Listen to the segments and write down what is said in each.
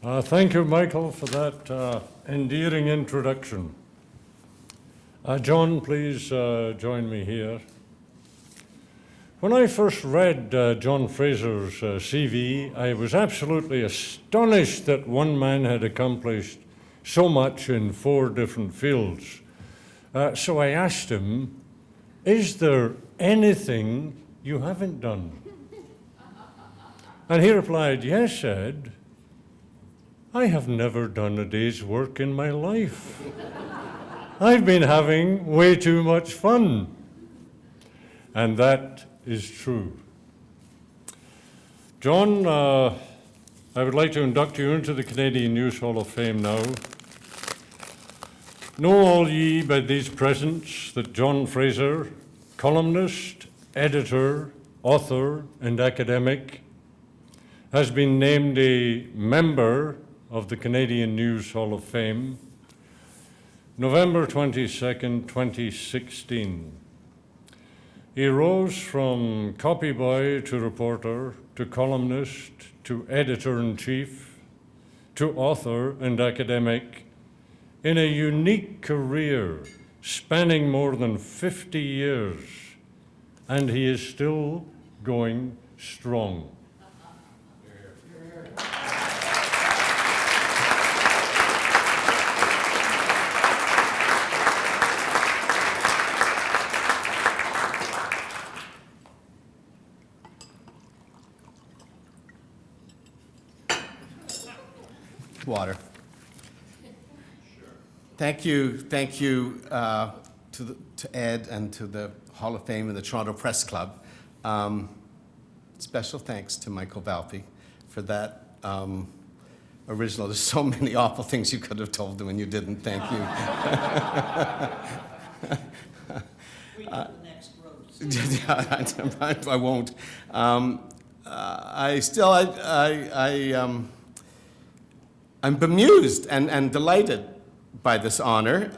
Thank you, Michael, for that endearing introduction. John, please join me here. When I first read John Fraser's CV, I was absolutely astonished that one man had accomplished so much in 4 different fields. So I asked him, is there anything you haven't done? And he replied, yes, Ed, I have never done a day's work in my life. I've been having way too much fun. And that is true. John, I would like to induct you into the Canadian News Hall of Fame now. Know all ye by these presents that John Fraser, columnist, editor, author, and academic, has been named a member of the Canadian News Hall of Fame, November 22nd, 2016. He rose from copy boy to reporter, to columnist, to editor-in-chief, to author and academic in a unique career spanning more than 50 years, and he is still going strong. Water. Thank you to Ed and to the Hall of Fame and the Toronto Press Club. Special thanks to Michael Valpy for that original. There's so many awful things you could have told him and you didn't. Thank you. We need the next roast. I won't. I'm bemused and delighted by this honor.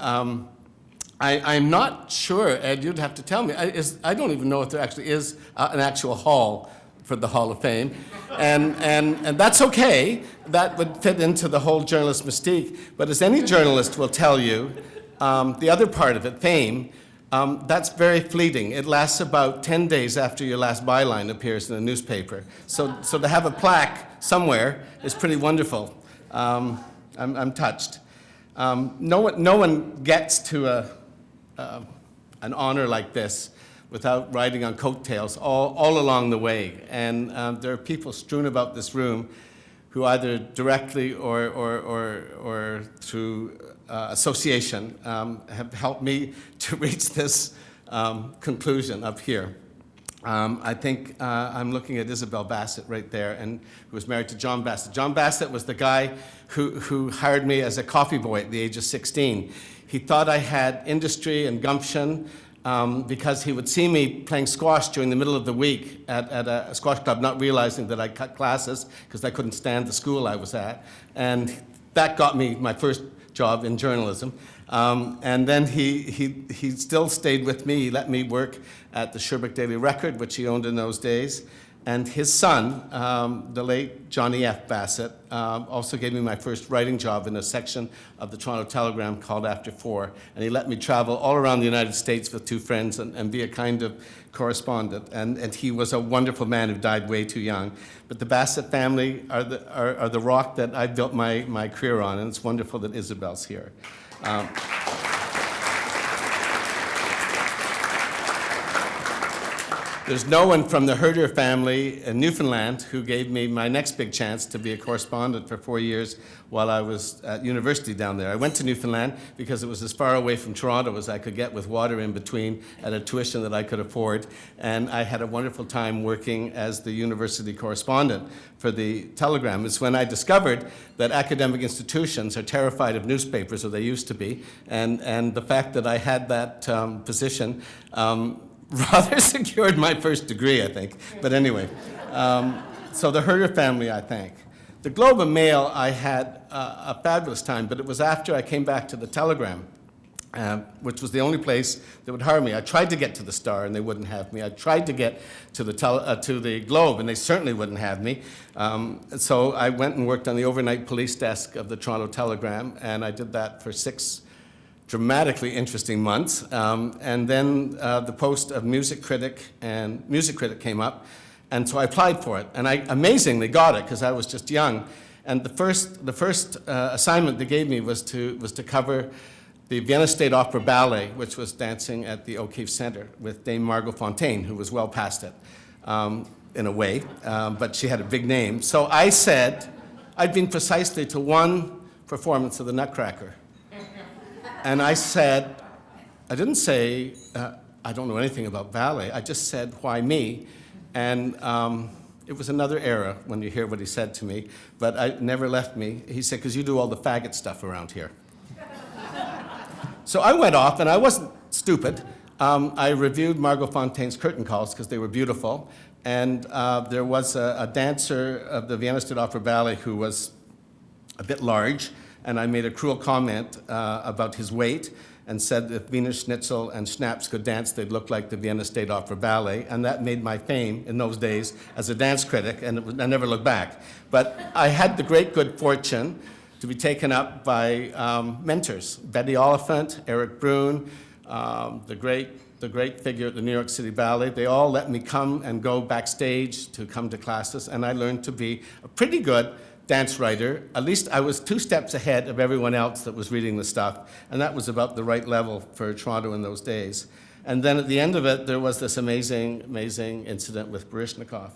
I'm not sure, Ed, you'd have to tell me. I don't even know if there actually is an actual hall for the Hall of Fame. And that's okay. That would fit into the whole journalist mystique. But as any journalist will tell you, the other part of it, fame, that's very fleeting. It lasts about 10 days after your last byline appears in a newspaper. So to have a plaque somewhere is pretty wonderful. I'm touched. No one gets to an honor like this without riding on coattails all along the way. And there are people strewn about this room who either directly or through association have helped me to reach this conclusion up here. I think I'm looking at Isabel Bassett right there, and who was married to John Bassett. John Bassett was the guy who hired me as a coffee boy at the age of 16. He thought I had industry and gumption because he would see me playing squash during the middle of the week at a squash club, not realizing that I cut classes because I couldn't stand the school I was at. And that got me my first job in journalism. And then he still stayed with me. He let me work at the Sherbrooke Daily Record, which he owned in those days. And his son, the late Johnny F. Bassett, also gave me my first writing job in a section of the Toronto Telegram called After 4. And he let me travel all around the United States with 2 friends and be a kind of correspondent. And he was a wonderful man who died way too young. But the Bassett family are the rock that I built my career on, and it's wonderful that Isabel's here. There's no one from the Herder family in Newfoundland who gave me my next big chance to be a correspondent for 4 years while I was at university down there. I went to Newfoundland because it was as far away from Toronto as I could get with water in between at a tuition that I could afford. And I had a wonderful time working as the university correspondent for the Telegram. It's when I discovered that academic institutions are terrified of newspapers, or they used to be, and the fact that I had that position rather secured my first degree, I think. But anyway, so the Herder family, I thank. The Globe and Mail, I had a fabulous time, but it was after I came back to the Telegram. which was the only place that would hire me. I tried to get to the Star, and they wouldn't have me. I tried to get to the Globe, and they certainly wouldn't have me. So I went and worked on the overnight police desk of the Toronto Telegram, and I did that for 6 dramatically interesting months. And then the post of music critic came up, and so I applied for it. And I amazingly got it, because I was just young. And the first assignment they gave me was to cover the Vienna State Opera Ballet, which was dancing at the O'Keeffe Center with Dame Margot Fontaine, who was well past it, in a way, but she had a big name. So I said, I'd been precisely to one performance of the Nutcracker. And I said, I didn't say, I don't know anything about ballet. I just said, why me? And it was another era when you hear what he said to me, but it never left me. He said, because you do all the faggot stuff around here. So I went off, and I wasn't stupid. I reviewed Margot Fontaine's curtain calls because they were beautiful. And there was a dancer of the Vienna State Opera Ballet who was a bit large, and I made a cruel comment about his weight and said if Wiener Schnitzel and Schnapps could dance, they'd look like the Vienna State Opera Ballet. And that made my fame in those days as a dance critic, and I never looked back. But I had the great good fortune to be taken up by mentors, Betty Oliphant, Eric Brune, the great figure at the New York City Ballet. They all let me come and go backstage to come to classes, and I learned to be a pretty good dance writer. At least I was 2 steps ahead of everyone else that was reading the stuff, and that was about the right level for Toronto in those days. And then at the end of it, there was this amazing, amazing incident with Baryshnikov.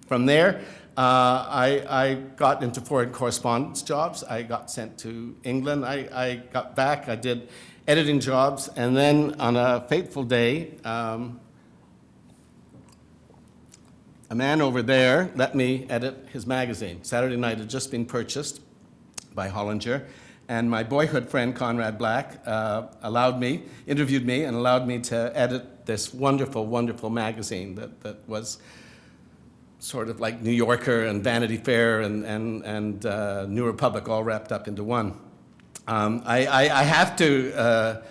From there, I got into foreign correspondence jobs. I got sent to England. I got back. I did editing jobs. And then on a fateful day, a man over there let me edit his magazine. Saturday Night had just been purchased by Hollinger. And my boyhood friend, Conrad Black, interviewed me and allowed me to edit this wonderful, wonderful magazine that was sort of like New Yorker and Vanity Fair and New Republic all wrapped up into one. I have to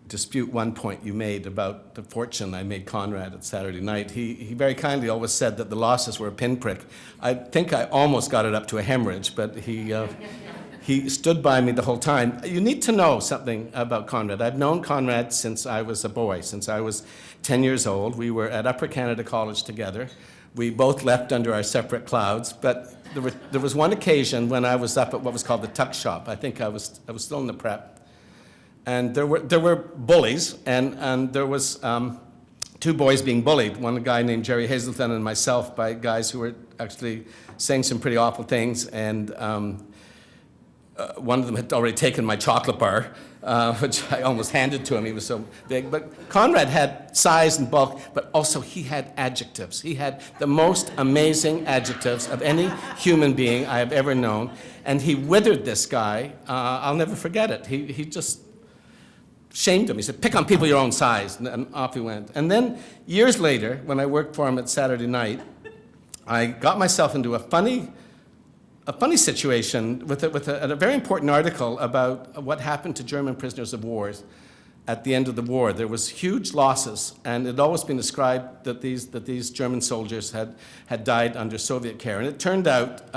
dispute one point you made about the fortune I made Conrad at Saturday Night. He very kindly always said that the losses were a pinprick. I think I almost got it up to a hemorrhage, but he stood by me the whole time. You need to know something about Conrad. I've known Conrad since I was a boy, since I was 10 years old. We were at Upper Canada College together. We both left under our separate clouds, but there was one occasion when I was up at what was called the tuck shop. I think I was still in the prep. And there were bullies, and there was 2 boys being bullied, one guy named Jerry Hazelton and myself, by guys who were actually saying some pretty awful things, and one of them had already taken my chocolate bar, which I almost handed to him. He was so big. But Conrad had size and bulk, but also he had adjectives. He had the most amazing adjectives of any human being I have ever known. And he withered this guy. I'll never forget it. He just shamed him. He said, pick on people your own size, and off he went. And then years later, when I worked for him at Saturday Night, I got myself into a funny situation with a very important article about what happened to German prisoners of war at the end of the war. There was huge losses, and it had always been described that these German soldiers had died under Soviet care. And it turned out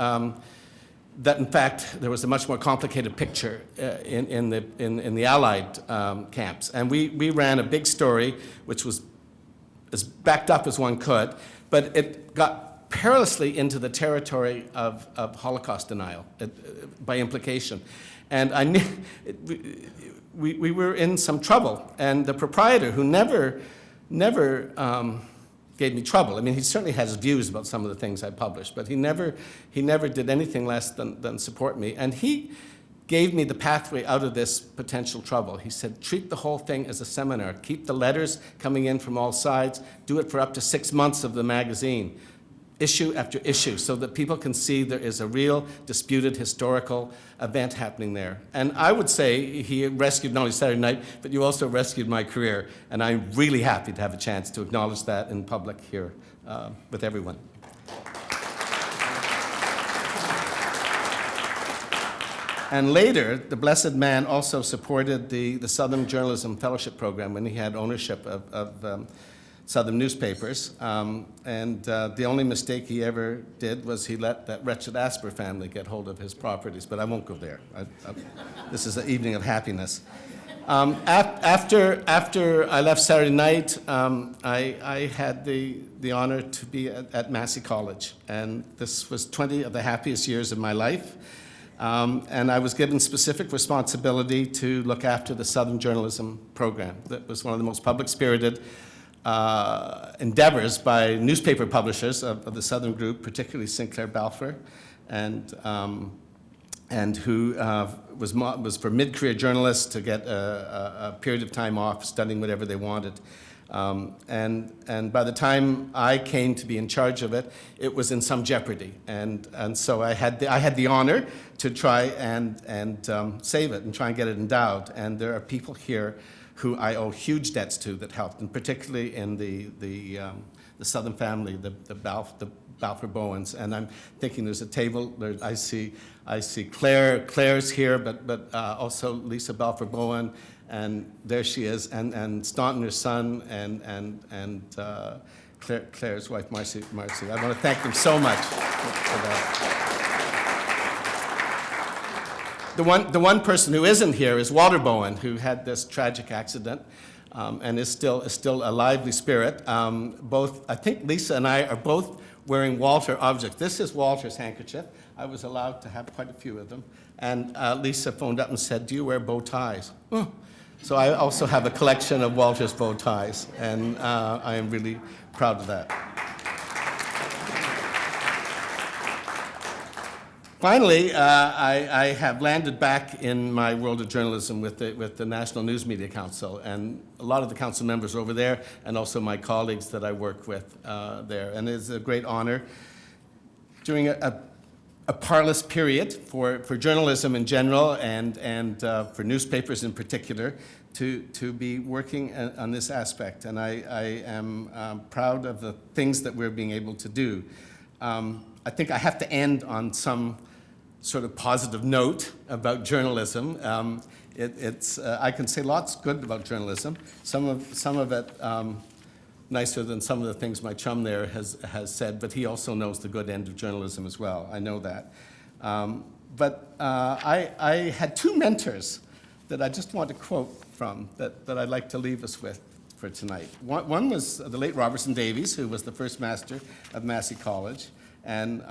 that, in fact, there was a much more complicated picture in the Allied camps. And we ran a big story, which was as backed up as one could, but it got perilously into the territory of Holocaust denial by implication. And I knew we were in some trouble. And the proprietor, who never gave me trouble, I mean, he certainly has views about some of the things I published, but he never did anything less than support me. And he gave me the pathway out of this potential trouble. He said, treat the whole thing as a seminar. Keep the letters coming in from all sides. Do it for up to 6 months of the magazine, issue after issue, so that people can see there is a real disputed historical event happening there. And I would say he rescued not only Saturday Night, but you also rescued my career. And I'm really happy to have a chance to acknowledge that in public here with everyone. And later, the blessed man also supported the Southern Journalism Fellowship Program when he had ownership of Southern newspapers. The only mistake he ever did was he let that wretched Asper family get hold of his properties, but I won't go there. This is an evening of happiness. After I left Saturday night, I had the honor to be at Massey College, and this was 20 of the happiest years of my life. And I was given specific responsibility to look after the Southern Journalism Program. That was one of the most public-spirited endeavors by newspaper publishers of the Southern group, particularly Sinclair Balfour, and who was for mid-career journalists to get a period of time off studying whatever they wanted. And by the time I came to be in charge of it, it was in some jeopardy. And so I had the honor to try and save it and try and get it endowed. And there are people here who I owe huge debts to that helped, and particularly in the Southern family, the Balfour Bowens. And I'm thinking there's a table. I see Claire's here, but also Lisa Balfour Bowen. And there she is, and Staunton, her son, and Claire's wife, Marcy. I want to thank them so much for that. The one person who isn't here is Walter Bowen, who had this tragic accident, and is still a lively spirit. I think Lisa and I are both wearing Walter objects. This is Walter's handkerchief. I was allowed to have quite a few of them. And Lisa phoned up and said, "Do you wear bow ties?" Oh. So I also have a collection of Walter's bow ties, and I am really proud of that. Finally, I have landed back in my world of journalism with the National News Media Council, and a lot of the council members over there, and also my colleagues that I work with there. And it's a great honor during a parlous period for journalism in general and for newspapers in particular to be working on this aspect. And I am proud of the things that we're being able to do. I think I have to end on some sort of positive note about journalism. I can say lots good about journalism. Some of it nicer than some of the things my chum there has said, but he also knows the good end of journalism as well. I know that. But I had two mentors that I just want to quote from that I'd like to leave us with for tonight. One was the late Robertson Davies, who was the first master of Massey College. And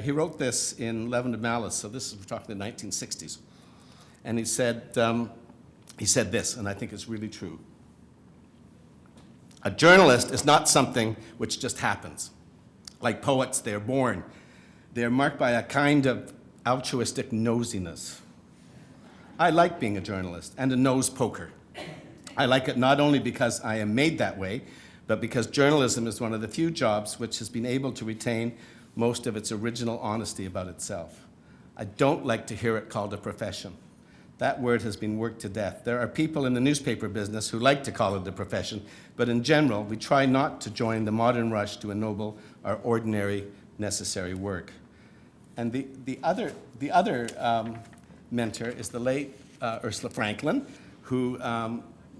he wrote this in Leaven of Malice, so this is, we're talking the 1960s. And he said this, and I think it's really true. A journalist is not something which just happens. Like poets, they're born. They're marked by a kind of altruistic nosiness. I like being a journalist and a nose poker. I like it not only because I am made that way, but because journalism is one of the few jobs which has been able to retain most of its original honesty about itself. I don't like to hear it called a profession. That word has been worked to death. There are people in the newspaper business who like to call it a profession, but in general, we try not to join the modern rush to ennoble our ordinary, necessary work. And the other mentor is the late Ursula Franklin, who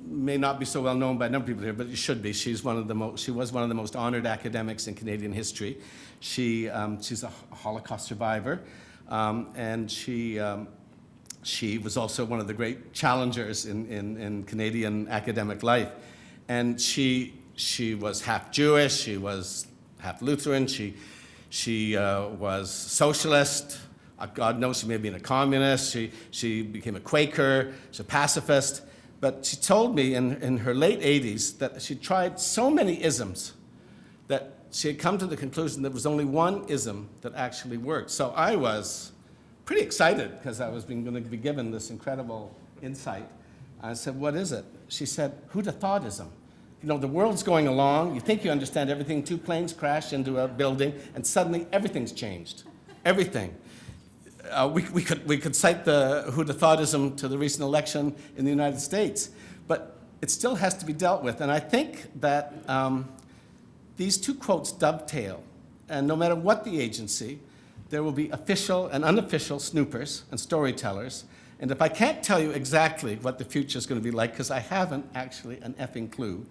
may not be so well known by a number of people here, but it should be. She was one of the most honored academics in Canadian history. She's a Holocaust survivor, and she was also one of the great challengers in Canadian academic life. And she was half Jewish, she was half Lutheran, she was socialist. God knows she may have been a communist. She became a Quaker, she's a pacifist. But she told me in her late 80s that she tried so many isms that she had come to the conclusion there was only one ism that actually worked. So I was pretty excited because I was going to be given this incredible insight. I said, "What is it?" She said, "Who'd have thoughtism? You know, the world's going along, you think you understand everything, two planes crash into a building, and suddenly everything's changed. Everything." We could cite the who'd have thoughtism to the recent election in the United States, but it still has to be dealt with. And I think that these two quotes dovetail, and no matter what the agency, there will be official and unofficial snoopers and storytellers. And if I can't tell you exactly what the future is going to be like, because I haven't actually an effing clue,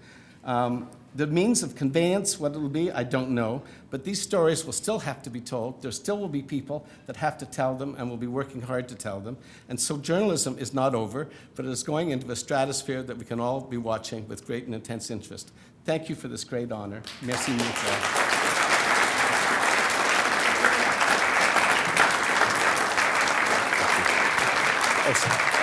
the means of conveyance, what it will be, I don't know. But these stories will still have to be told. There still will be people that have to tell them and will be working hard to tell them. And so journalism is not over, but it is going into a stratosphere that we can all be watching with great and intense interest. Thank you for this great honor. Merci mille fois. Yes.